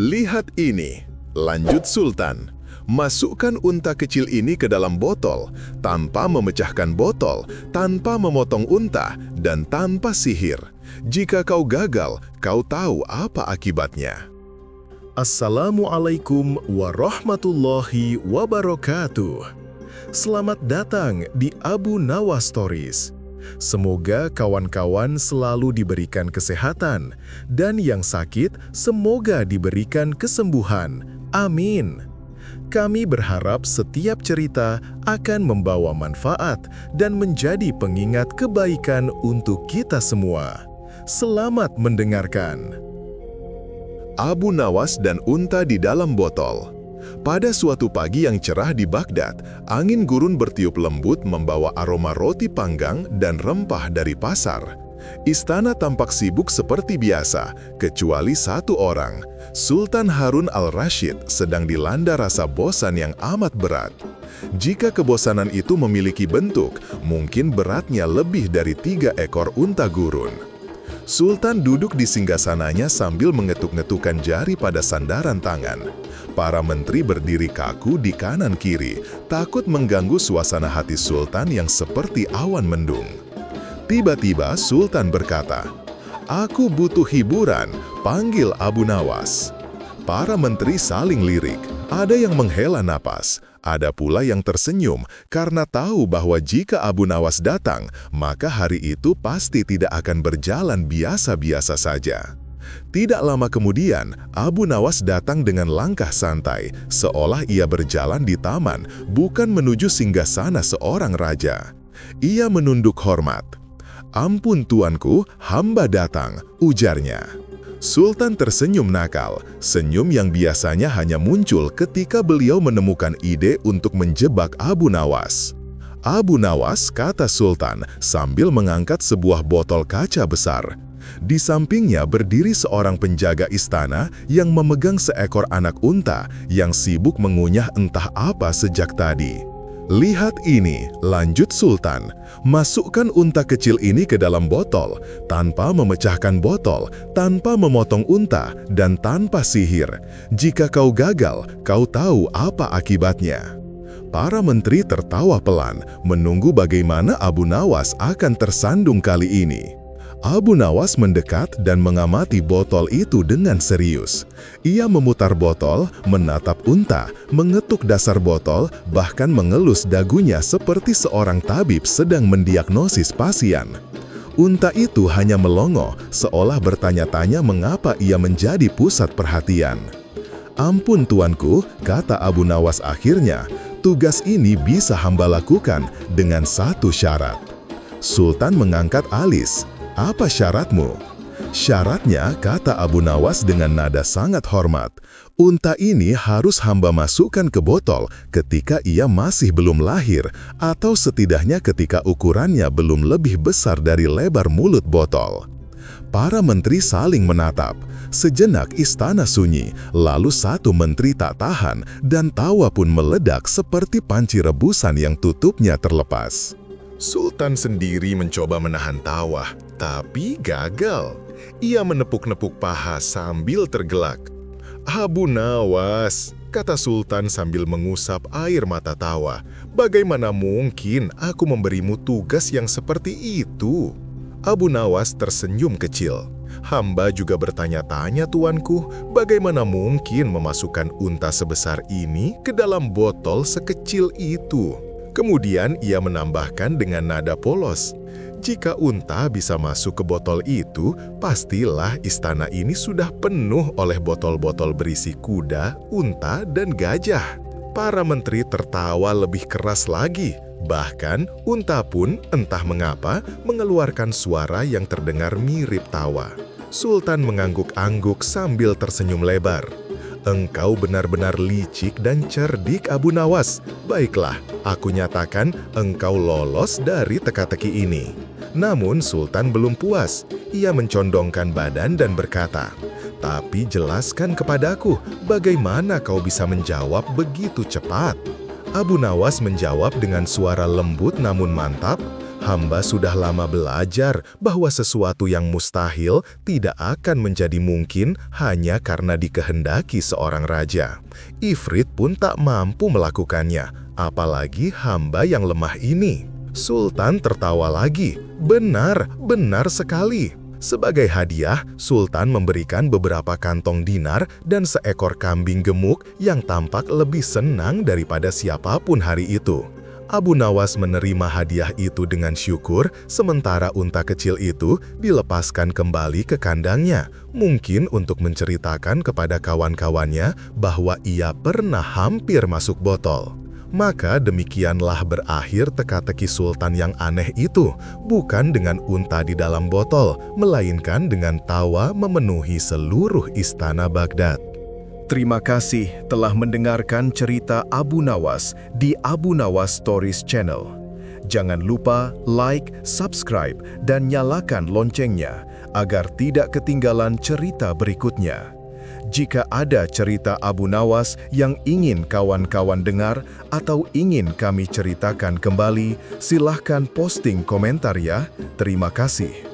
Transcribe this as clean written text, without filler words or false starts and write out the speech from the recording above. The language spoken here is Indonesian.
Lihat ini, lanjut Sultan. Masukkan unta kecil ini ke dalam botol, tanpa memecahkan botol, tanpa memotong unta, dan tanpa sihir. Jika kau gagal, kau tahu apa akibatnya. Assalamualaikum warahmatullahi wabarakatuh. Selamat datang di Abu Nawas Stories. Semoga kawan-kawan selalu diberikan kesehatan, dan yang sakit semoga diberikan kesembuhan. Amin. Kami berharap setiap cerita akan membawa manfaat dan menjadi pengingat kebaikan untuk kita semua. Selamat mendengarkan. Abu Nawas dan unta di dalam botol. Pada suatu pagi yang cerah di Baghdad, angin gurun bertiup lembut membawa aroma roti panggang dan rempah dari pasar. Istana tampak sibuk seperti biasa, kecuali satu orang. Sultan Harun al-Rashid sedang dilanda rasa bosan yang amat berat. Jika kebosanan itu memiliki bentuk, mungkin beratnya lebih dari 3 ekor unta gurun. Sultan duduk di singgasananya sambil mengetuk-ngetukkan jari pada sandaran tangan. Para menteri berdiri kaku di kanan kiri, takut mengganggu suasana hati Sultan yang seperti awan mendung. Tiba-tiba Sultan berkata, "Aku butuh hiburan, panggil Abu Nawas." Para menteri saling lirik, ada yang menghela napas, ada pula yang tersenyum karena tahu bahwa jika Abu Nawas datang, maka hari itu pasti tidak akan berjalan biasa-biasa saja. Tidak lama kemudian, Abu Nawas datang dengan langkah santai, seolah ia berjalan di taman, bukan menuju singgasana seorang raja. Ia menunduk hormat. "Ampun tuanku, hamba datang," ujarnya. Sultan tersenyum nakal, senyum yang biasanya hanya muncul ketika beliau menemukan ide untuk menjebak Abu Nawas. "Abu Nawas," kata Sultan sambil mengangkat sebuah botol kaca besar. Di sampingnya berdiri seorang penjaga istana yang memegang seekor anak unta yang sibuk mengunyah entah apa sejak tadi. "Lihat ini," lanjut Sultan. "Masukkan unta kecil ini ke dalam botol, tanpa memecahkan botol, tanpa memotong unta, dan tanpa sihir. Jika kau gagal, kau tahu apa akibatnya." Para menteri tertawa pelan, menunggu bagaimana Abu Nawas akan tersandung kali ini. Abu Nawas mendekat dan mengamati botol itu dengan serius. Ia memutar botol, menatap unta, mengetuk dasar botol, bahkan mengelus dagunya seperti seorang tabib sedang mendiagnosis pasien. Unta itu hanya melongo, seolah bertanya-tanya mengapa ia menjadi pusat perhatian. "Ampun tuanku," kata Abu Nawas akhirnya, "tugas ini bisa hamba lakukan dengan satu syarat." Sultan mengangkat alis. "Apa syaratmu?" "Syaratnya," kata Abu Nawas dengan nada sangat hormat, "unta ini harus hamba masukkan ke botol ketika ia masih belum lahir, atau setidaknya ketika ukurannya belum lebih besar dari lebar mulut botol." Para menteri saling menatap. Sejenak istana sunyi, lalu satu menteri tak tahan dan tawa pun meledak seperti panci rebusan yang tutupnya terlepas. Sultan sendiri mencoba menahan tawa, tapi gagal. Ia menepuk-nepuk paha sambil tergelak. "Abu Nawas," kata Sultan sambil mengusap air mata tawa, "bagaimana mungkin aku memberimu tugas yang seperti itu?" Abu Nawas tersenyum kecil. "Hamba juga bertanya-tanya tuanku, bagaimana mungkin memasukkan unta sebesar ini ke dalam botol sekecil itu?" Kemudian ia menambahkan dengan nada polos, "Jika unta bisa masuk ke botol itu, pastilah istana ini sudah penuh oleh botol-botol berisi kuda, unta, dan gajah." Para menteri tertawa lebih keras lagi. Bahkan unta pun entah mengapa mengeluarkan suara yang terdengar mirip tawa. Sultan mengangguk-angguk sambil tersenyum lebar. "Engkau benar-benar licik dan cerdik, Abu Nawas. Baiklah, aku nyatakan engkau lolos dari teka-teki ini." Namun Sultan belum puas. Ia mencondongkan badan dan berkata, "Tapi jelaskan kepadaku, bagaimana kau bisa menjawab begitu cepat?" Abu Nawas menjawab dengan suara lembut namun mantap, Hamba sudah lama belajar bahwa sesuatu yang mustahil tidak akan menjadi mungkin hanya karena dikehendaki seorang raja. Ifrit pun tak mampu melakukannya, apalagi hamba yang lemah ini. Sultan tertawa lagi. Benar, benar sekali. Sebagai hadiah, Sultan memberikan beberapa kantong dinar dan seekor kambing gemuk yang tampak lebih senang daripada siapapun hari itu. Abu Nawas menerima hadiah itu dengan syukur, sementara unta kecil itu dilepaskan kembali ke kandangnya, mungkin untuk menceritakan kepada kawan-kawannya bahwa ia pernah hampir masuk botol. Maka demikianlah berakhir teka-teki Sultan yang aneh itu, bukan dengan unta di dalam botol, melainkan dengan tawa memenuhi seluruh istana Baghdad. Terima kasih telah mendengarkan cerita Abu Nawas di Abu Nawas Stories Channel. Jangan lupa like, subscribe, dan nyalakan loncengnya agar tidak ketinggalan cerita berikutnya. Jika ada cerita Abu Nawas yang ingin kawan-kawan dengar atau ingin kami ceritakan kembali, silahkan posting komentar ya. Terima kasih.